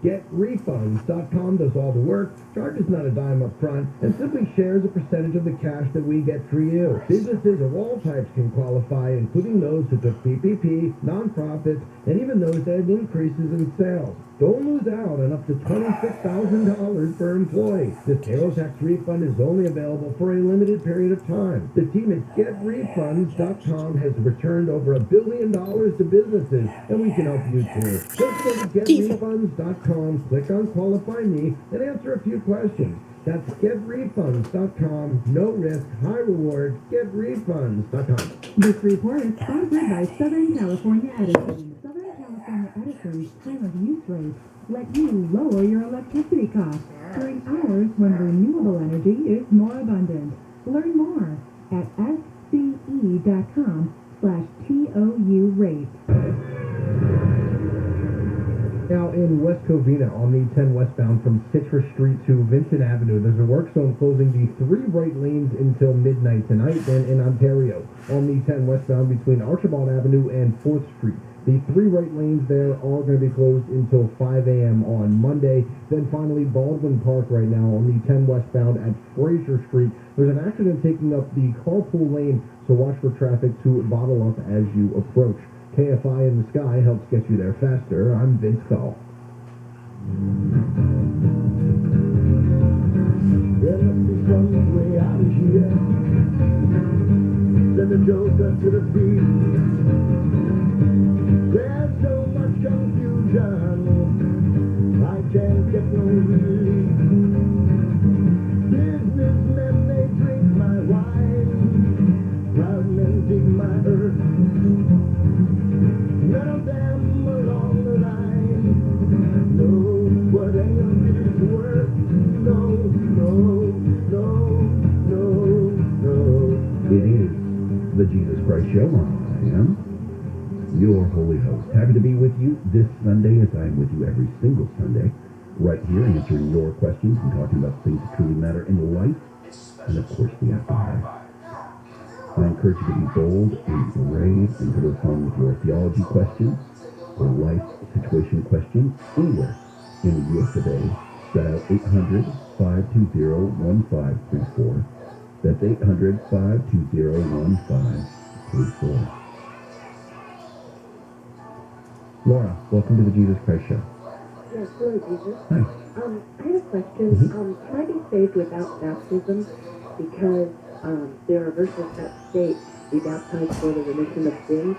GetRefunds.com does all the work, charges not a dime up front, and simply shares a percentage of the cash that we get for you. Businesses of all types can qualify, including those who took PPP, nonprofits, and even those that had increases in sales. Don't lose out on up to $26,000 per employee. This payroll tax refund is only available for a limited period of time. The team at GetRefunds.com has returned over $1 billion to businesses, and we can help you too. Just go to GetRefunds.com, click on Qualify Me, and answer a few questions. That's GetRefunds.com. No risk, high reward. GetRefunds.com. This report is sponsored by Southern California Edison. Southern California Edison's time of use rates let you lower your electricity costs during hours when renewable energy is more abundant. Learn more at sce.com/TOU rate. Now in West Covina on the 10 westbound from Citrus Street to Vincent Avenue, there's a work zone closing the 3 right lanes until midnight tonight. Then in Ontario on the 10 westbound between Archibald Avenue and 4th Street, the 3 right lanes there are going to be closed until 5 a.m. on Monday. Then finally, Baldwin Park right now on the 10 westbound at Fraser Street. There's an accident taking up the carpool lane, so watch for traffic to bottle up as you approach. KFI in the Sky helps get you there faster. I'm Vince Call. There must be some way out of here. Send a joker to the beat. There's so much confusion, I can't get no relief. Businessmen, they drink my wine, proud men dig my earth. None of them along the line know what any of it is worth. No, no, no, no, no. It is the Jesus Christ Show. I am your holy host. Happy to be with you this Sunday, as I am with you every single Sunday, right here answering your questions and talking about things that truly matter in life and, of course, the afterlife. I encourage you to be bold and brave and to respond with your theology questions or life situation questions anywhere in the U.S. today. Dial 800-520-1534. That's 800-520-1534. Laura, welcome to the Jesus Christ Show. Yes, hello, Jesus. Hi. I had a question. Can I be saved without baptism? Because there are verses that state be baptized for the remission of sins,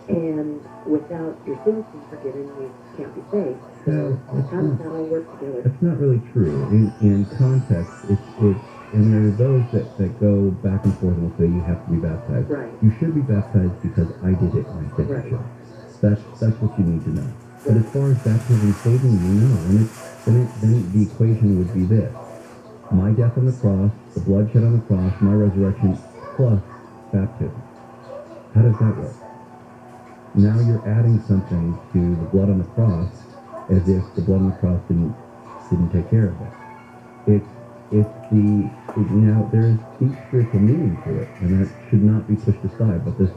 and without your sins being forgiven, you can't be saved. So how does that all work together? That's not really true. In context, and there are those that go back and forth and will say you have to be baptized. Right. You should be baptized because I did it and I said you should. That's what you need to know. But as far as baptism saving you, no. Then the equation would be this: my death on the cross, the blood shed on the cross, my resurrection, plus baptism. How does that work? Now you're adding something to the blood on the cross, as if the blood on the cross didn't take care of it. Now there's deep spiritual meaning to it, and that should not be pushed aside. But the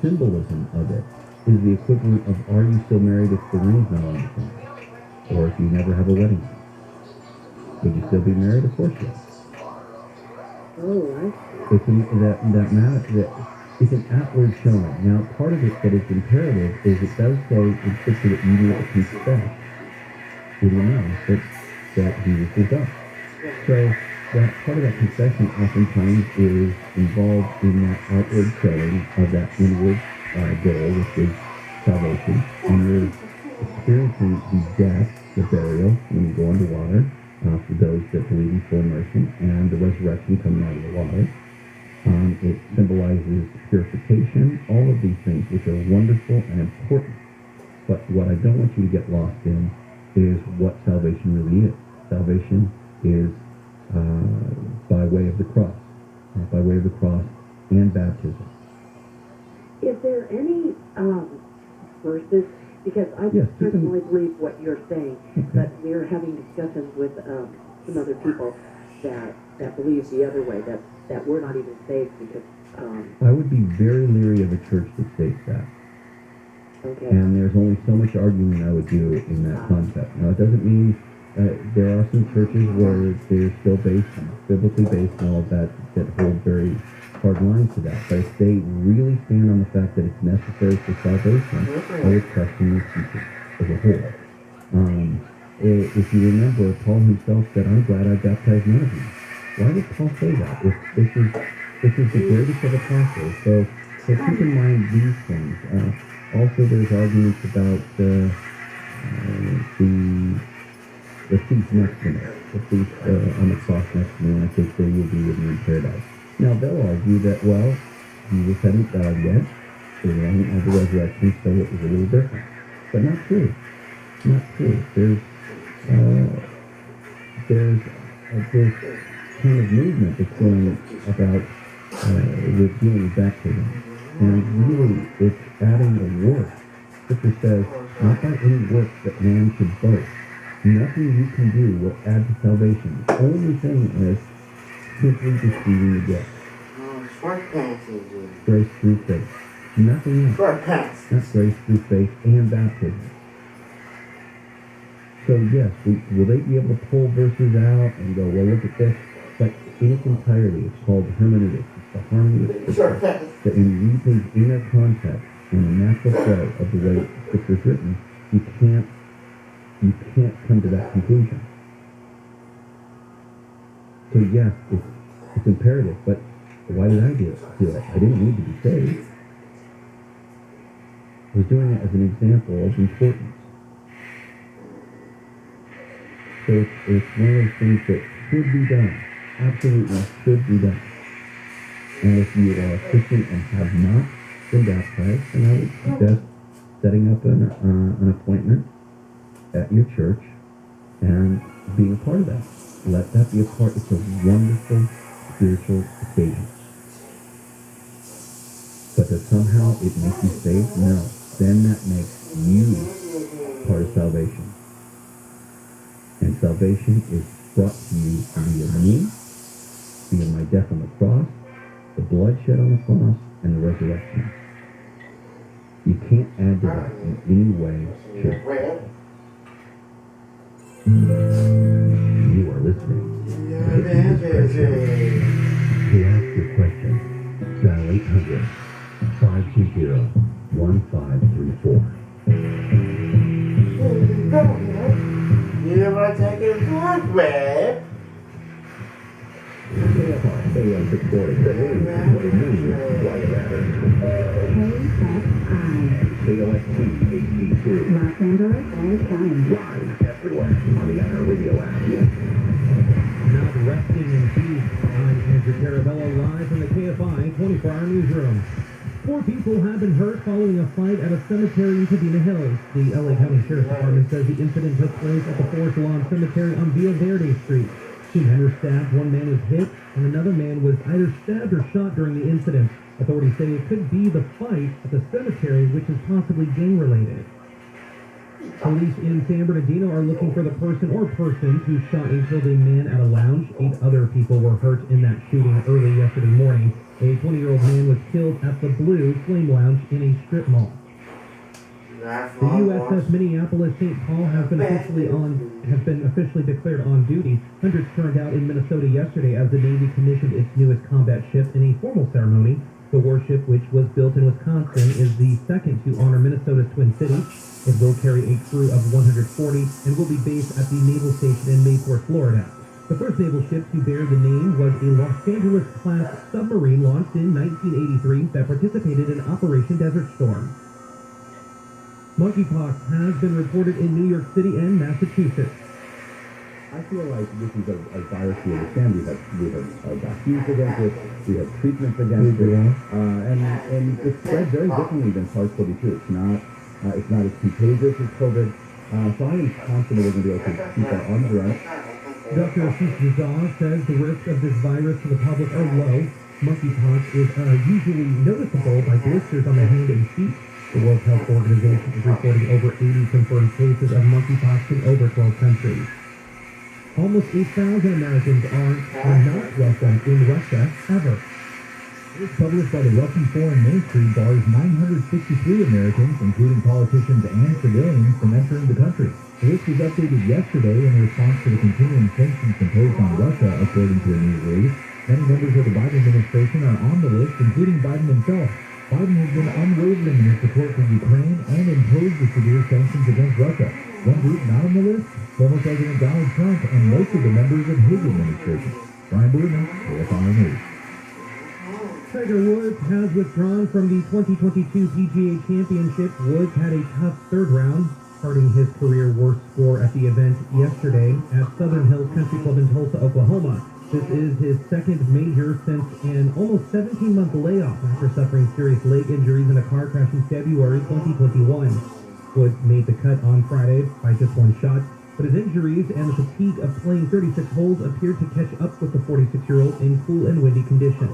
symbolism of it is the equivalent of: are you still married if the ring's not on the finger, or if you never have a wedding ring? Would you still be married? Of course, yes. Oh, I see. It's an outward showing. Now, part of it that is imperative is it does say in Scripture that you need to confess with your mouth that Jesus is God. So that part of that confession oftentimes is involved in that outward showing of that inward goal, which is salvation. And you're experiencing the death, the burial, when you go underwater, for those that believe in full immersion, and the resurrection coming out of the water. It symbolizes purification, all of these things, which are wonderful and important. But what I don't want you to get lost in is what salvation really is. Salvation is by way of the cross, and baptism. Is there any verses? Because I personally believe what you're saying, but we're having discussions with some other people that believe the other way, that we're not even saved because... I would be very leery of a church that states that. Okay. And there's only so much arguing I would do in that concept. Now, it doesn't mean there are some churches where they're still biblically based and all of that, that hold very hard lines to that. But if they really stand on the fact that it's necessary for salvation, I would question their teaching as a whole. If you remember, Paul himself said, "I'm glad I baptized none of you." Why did Paul say that? If this is the greatest of apostles, so keep in mind these things. Also, there's arguments about the thief next to me, the thief on the cross next to me, and I think they will be with me in paradise. Now, they'll argue that, well, Jesus hadn't died yet, so they hadn't had the resurrection, so it was a little different. But not true. Not true. There's this kind of movement that's going about with dealing with baptism. And really, it's adding a work. Scripture says, not by any work that man should boast. Nothing you can do will add to salvation. The only thing is simply receiving the gift. Short passes. Grace through faith. Nothing else. Short pass. Not grace through faith and baptism. So yes, will they be able to pull verses out and go, well, look at this? But in its entirety, it's called hermeneutics. It's the harmony of Scripture. That when you read things in their context, in the natural flow of the way Scripture is written, you can't come to that conclusion. So yes, it's imperative, but why did I do it? I didn't need to be saved. I was doing it as an example of importance. So it's one of those things that should be done. Absolutely should be done. And if you are a Christian and have not been baptized, then I would suggest setting up an appointment at your church and being a part of that. Let that be a part. It's a wonderful spiritual occasion. But that somehow it makes you saved? No. Then that makes you part of salvation. And salvation is brought to you via me, via my death on the cross, the blood shed on the cross, and the resurrection. You can't add to that in any way, shape, or form. You are listening to To ask your question, dial 800-520-1534. You ever taken blood, babe? KFI. KOST HD2. Los Angeles, all time. Live everywhere on the iHeartRadio app. Now resting in peace, I'm Andrew Carabello live from the KFI 24-hour newsroom. 4 people have been hurt following a fight at a cemetery in Covina Hills. The LA County Sheriff's Department says the incident took place at the Forest Lawn Cemetery on Villa Verde Street. 2 men were stabbed, 1 man was hit, and another man was either stabbed or shot during the incident. Authorities say it could be the fight at the cemetery, which is possibly gang-related. Police in San Bernardino are looking for the person or persons who shot and killed a man at a lounge. 8 other people were hurt in that shooting early yesterday morning. A 20-year-old man was killed at the Blue Flame Lounge in a strip mall. The USS Minneapolis St. Paul has been officially declared on duty. Hundreds turned out in Minnesota yesterday as the Navy commissioned its newest combat ship in a formal ceremony. The warship, which was built in Wisconsin, is the second to honor Minnesota's Twin Cities. It will carry a crew of 140 and will be based at the naval station in Mayport, Florida. The first naval ship to bear the name was a Los Angeles-class submarine launched in 1983 that participated in Operation Desert Storm. Monkeypox has been reported in New York City and Massachusetts. I feel like this is a virus we understand. We have vaccines against it. We have treatments against it, and it spreads very differently than SARS-CoV-2. It's not as contagious as COVID. So I am confident we're going to be able to keep our arms around it. Dr. Ashish Jazar says the risk of this virus to the public are low. Monkeypox is usually noticeable by blisters on the hand and feet. The World Health Organization is reporting over 80 confirmed cases of monkeypox in over 12 countries. Almost 8,000 Americans are not welcome in Russia ever. It's published by the Russian Foreign Ministry bars 963 Americans, including politicians and civilians, from entering the country. The list was updated yesterday in response to the continuing sanctions imposed on Russia, according to a news release. Many members of the Biden administration are on the list, including Biden himself. Biden has been unwavering in his support for Ukraine and imposed the severe sanctions against Russia. One group not on the list, former President Donald Trump and most of the members of his administration. Brian Bruno, KFI News. Tiger Woods has withdrawn from the 2022 PGA Championship. Woods had a tough third round, starting his career worst score at the event yesterday at Southern Hills Country Club in Tulsa, Oklahoma. This is his second major since an almost 17-month layoff after suffering serious leg injuries in a car crash in February 2021. Woods made the cut on Friday by just one shot, but his injuries and the fatigue of playing 36 holes appeared to catch up with the 46-year-old in cool and windy conditions.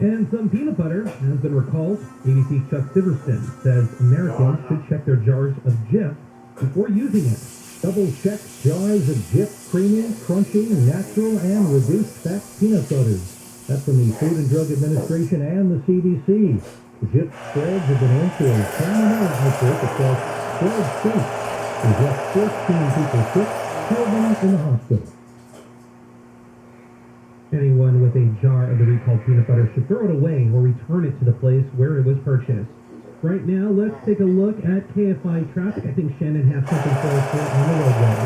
And some peanut butter has been recalled. ABC's Chuck Siverston says Americans should check their jars of Jif before using it. Double-check jars of Jif creamy, crunchy, natural, and reduced-fat peanut butters. That's from the Food and Drug Administration and the CDC. The Jif spreads have been linked to a salmonella outbreak across 12 states. There's left 14 people sick, 2 of them in the hospital. Anyone with a jar of the recalled peanut butter should throw it away or return it to the place where it was purchased. Right now, let's take a look at KFI traffic. I think Shannon has something for us here on the roadway.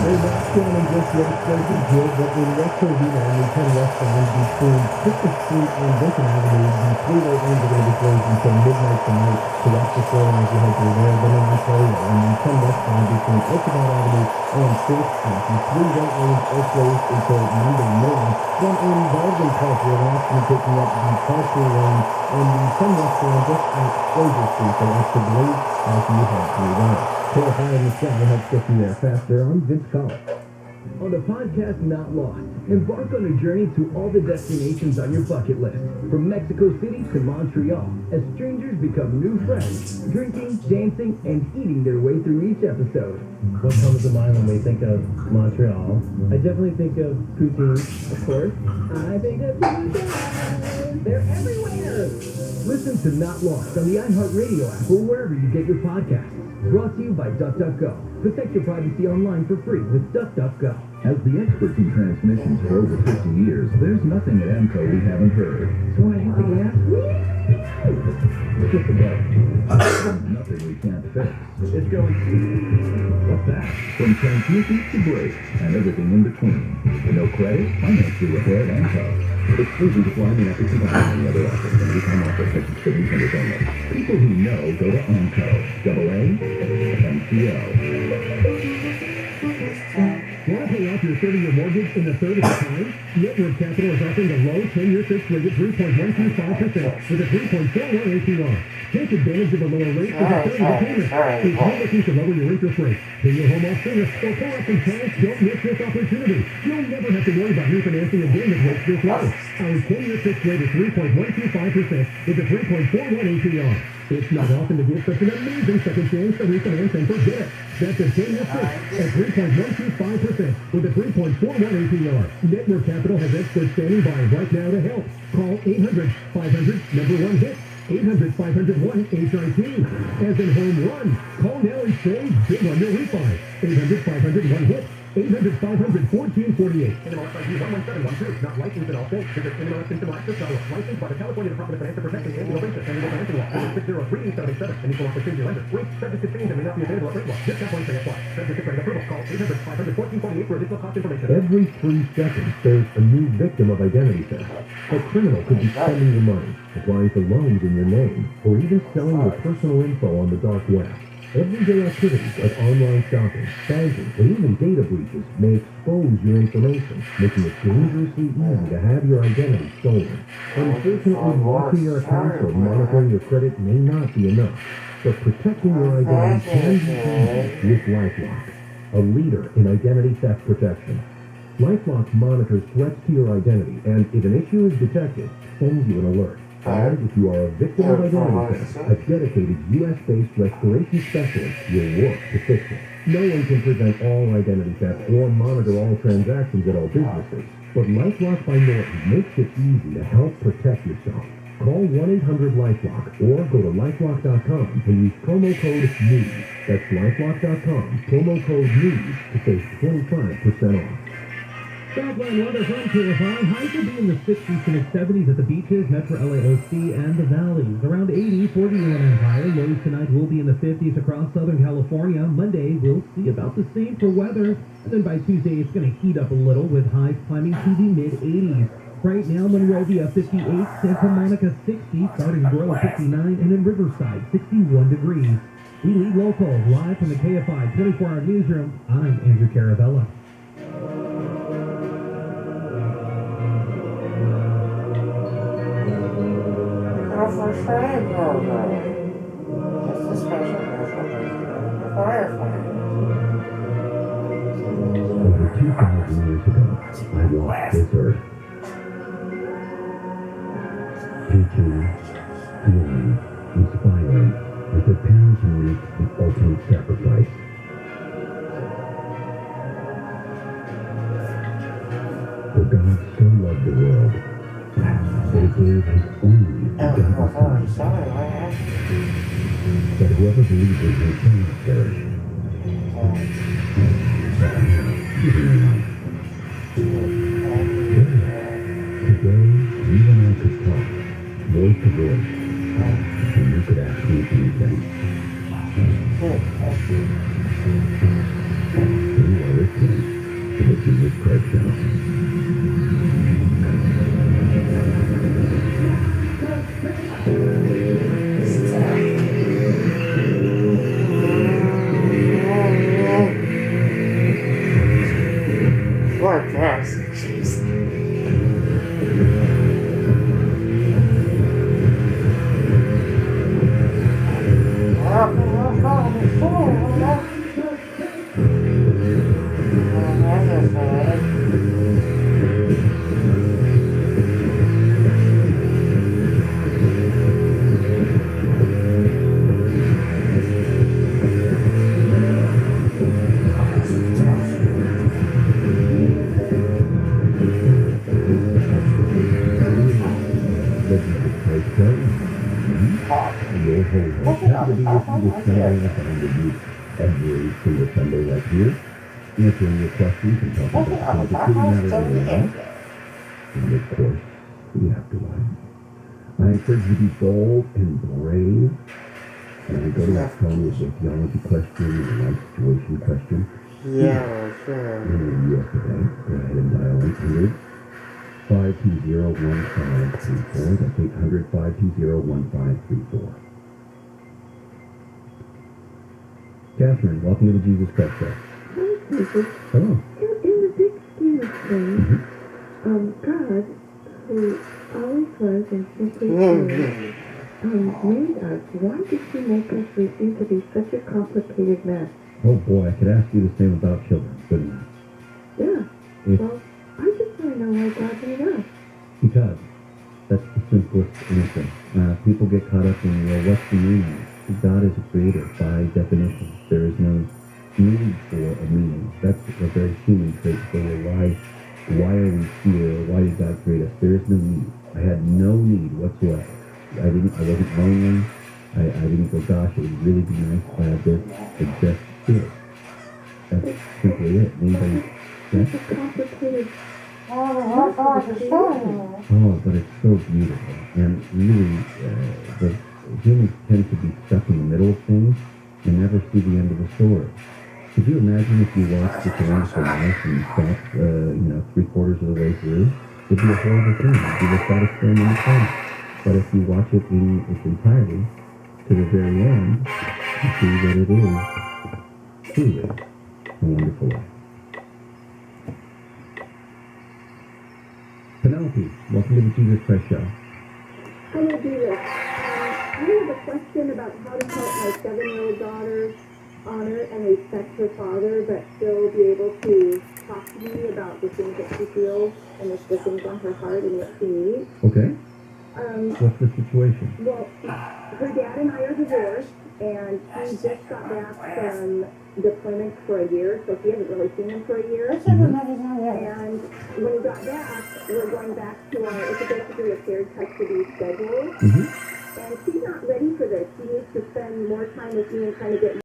They're not showing just registration here, but in West Covina and 10 westbound between 50th Street and Lincoln Avenue, the three-way lanes are going to be closed until midnight tonight. So watch the floor as you head through there. Then in Ontario, and the 10 westbound between Oakmont Avenue and 4th Street, the three-way lanes are closed until Monday morning. Then in Baldwin Park, we're actually taking up the Parker lane and the 10 westbound just at Fraser Street. So watch the blade as you head through there. KFI in the sky helps get you there faster. I'm Vince Collins. On the podcast Not Lost, embark on a journey to all the destinations on your bucket list. From Mexico City to Montreal, as strangers become new friends, drinking, dancing, and eating their way through each episode. What comes to mind when we think of Montreal? I definitely think of poutine, of course. I think of poutine. They're everywhere. Listen to Not Lost on the iHeartRadio app or wherever you get your podcasts. Brought to you by DuckDuckGo. Protect your privacy online for free with DuckDuckGo. As the experts in transmissions for over 50 years, there's nothing at AMCO we haven't heard. So when I hit the gas, Just about. Nothing we can't fix. it's going. What's that? From transmissions to brakes and everything in between. No credit? Finance your repair at AMCO. Exclusion to fly in ethics and any other offers and become offer taking shipping centers only. People who know go to AMCO. AAMCO. Want to pay off your 30-year mortgage in a third of the time? Network Capital is offering a low 10-year fixed rate at 3.125% with a 3.41 APR. Take advantage of a lower rate with a third of the payment. If you're looking to lower your interest rate, pay your home off sooner, or pull up some cash, don't miss this opportunity. You'll never have to worry about refinancing again with rates this low. Our 10-year fixed rate is 3.125% with a 3.41 APR. It's not often to give such an amazing second chance to refinance and forget it. That's a 10-year fix at 3.125% with a 3.41 APR. Network Capital has experts standing by right now to help. Call 800-500-1-HIT. 800-500-1-HIT. As in home run. Call now and save big on your refi. 800-500-1-HIT. 800-500-1448. NMLS ID 11712. Not licensed in all states. Visit NMLS.com. Licensed by the California Department of Financial Protection and Innovation and Legal Financing Law. 603-8787. And equal opportunity lender. Rates subject to change and may not be available at rate law. Discount points may apply. Subject to credit approval. Call 800-500-1448 for additional cost information. Every 3 seconds, there's a new victim of identity theft. A criminal could be spending your money, applying for loans in your name, or even selling your personal info on the dark web. Everyday activities like online shopping, banking, and even data breaches may expose your information, making it dangerously easy to have your identity stolen. Unfortunately, watching your accounts or monitoring your credit may not be enough, but protecting your identity can be easy with LifeLock, a leader in identity theft protection. LifeLock monitors threats to your identity, and if an issue is detected, sends you an alert. And if you are a victim of identity theft, a dedicated U.S.-based restoration specialist will work to fix it. No one can prevent all identity theft or monitor all transactions at all businesses, But LifeLock by Norton makes it easy to help protect yourself. Call 1-800-LifeLock or go to LifeLock.com and use promo code NEWS. That's LifeLock.com, promo code NEWS to save 25% off. Southland weather from Kfi. Highs will be in the 60s to mid-70s at the beaches, Metro LAOC, and the valleys. Around 80 for the Inland Empire. Lows tonight will be in the 50s across Southern California. Monday, we'll see about the same for weather. And then by Tuesday, it's going to heat up a little with highs climbing to the mid-80s. Right now, Monrovia 58, Santa Monica 60, Garden Grove 59, and in Riverside 61 degrees. We lead local live from the KFI 24-hour newsroom. I'm Andrew Carabella. For Friday program. It's a special message for firefighters. Over 2,000 years ago, I walked this earth. Teaching, healing, inspiring, and preparing to meet the ultimate sacrifice. For God so loved the world that he gave his only begotten Son, that whoever believes in him shall not perish, but have eternal life. Today, you and I could talk, voice to voice, and you could ask me anything. You are listening to the Jesus Christ Show. What gas? Jeez. Every single Sunday right here, answering your questions and talking about things that really matter in your life. And of course, the afterlife. I encourage you to be bold and brave. And I go to that phone with a theology question and a life situation question. Yeah, sure. In the U.S. today, go ahead and dial 800 520 1534. That's 800 520 1534. Catherine, welcome to the Jesus Christ Show. Hi, Jesus. Hello. In the big scheme of things, God, who always was and simply is, made us. Why did he make us? We seem to be such a complicated mess. Oh boy, I could ask you the same about children, couldn't I? Yeah. Well, I just want to know why God made us. Because that's the simplest answer. People get caught up in, well, what's the meaning? God is a creator by definition. There is no need for a meaning. That's a very human trait. So why are we here? Why did God create us? There is no need. I had no need whatsoever. I wasn't lonely. I didn't go, gosh, it would really be nice if I had this. It just did. That's simply it. Anybody? It's a complicated. Oh, but it's so beautiful. And really, the humans tend to be stuck in the middle of things and never see the end of the story. Could you imagine if you watched this wonderful life and you stopped, 3/4 of the way through? It'd be a horrible thing. It'd be the saddest thing in the planet. But if you watch it in its entirety, to the very end, you see that it is truly a wonderful life. Penelope, welcome to the Jesus Christ Show. Hello, Jesus. I have a question about how to help my 7-year-old daughter honor and respect her father, but still be able to talk to me about the things that she feels and the things on her heart and what she needs. Okay. What's the situation? Well, her dad and I are divorced, and he just got back from deployment for a year, so he hasn't really seen him for a year. And when he got back, we're going back to it's basically a shared custody schedule. And she's not ready for this. She needs to spend more time with me and kind of get